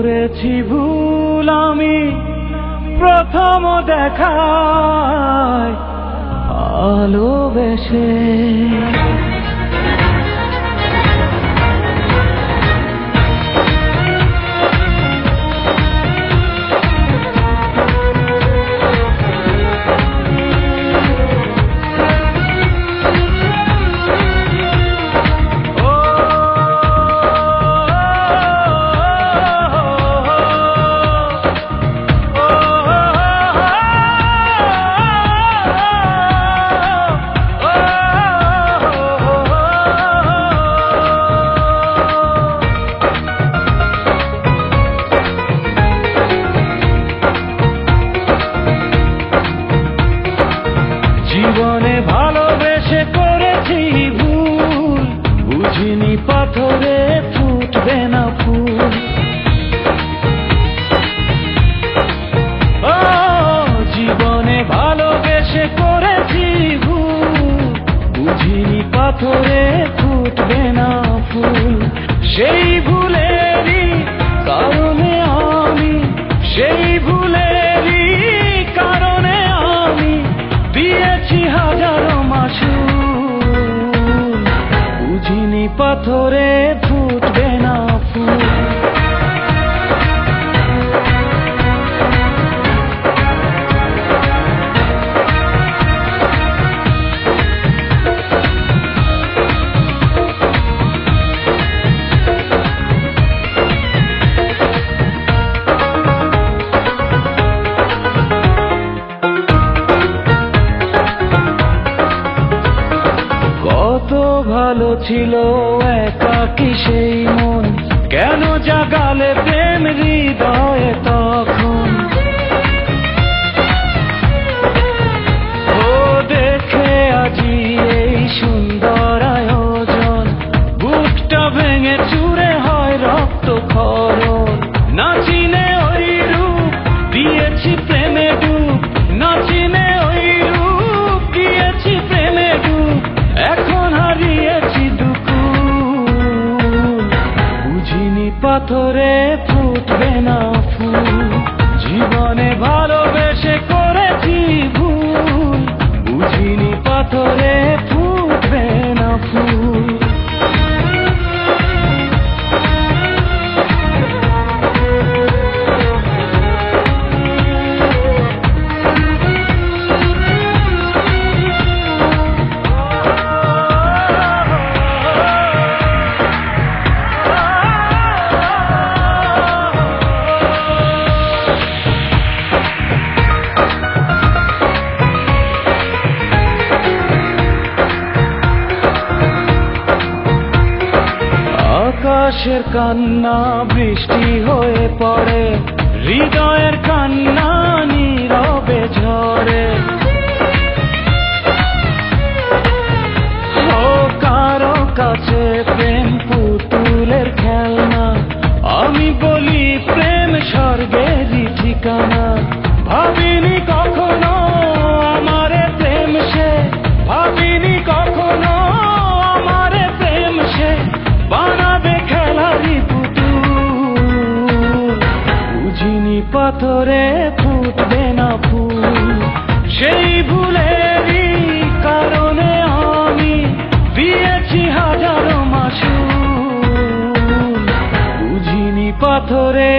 করেছি ভুল আমি প্রথম দেখায় ভালোবেসে। জীবনে ভালোবেসে করেছি ভুল, বুঝিনি পাথরে ফুটবে না ফুল। ও জীবনে ভালোবেসে করেছি ভুল, বুঝিনি পাথরে ফুটবে না ফুল। সেই ভুলেরই কারণে আমি, সেই ভুলেরই কারণে আমি দিয়েছি হাজারো মাসুল, বুঝিনি পাথরে ফুটবে না ফুল। কত ভালো ছিল একাকী সেই মন, কেন জাগালে প্রেম হৃদয়ে তখন। ও দেখে আজি এই সুন্দর আয়োজন, বুকটা ভেঙে চুরে হয় রক্তক্ষরণ। না চিনে ওই রূপ দিয়েছি প্রেমে ডুব, না চিনে ওই রূপ দিয়েছি প্রেমে ডুব। এখন হারিয়েছি দুকুল, বুঝিনি পাথরে ফুটবে না ফুল। জীবনে ভালোবেসে করেছি ভুল, বুঝিনি পাথরে ফুটবে না ফুল। আকাশের কান্না বৃষ্টি হয়ে পড়ে, হৃদয়ের কান্না নীরবে ঝরে। ও কারো কাছে প্রেম পুতুলের খেলনা, আমি বলি প্রেম স্বর্গেরই ঠিকানা। ভাবিনি কখনো আমারে প্রেম সে, ভাবিনি কখনো আমারে প্রেম সে বানাবে খেলারি পুতুল, বুঝিনি পাথরে ফুটবে না ফুল। সেই ভুলেরই কারণে আমি দিয়েছি হাজারো মাসুল, বুঝিনি পাথরে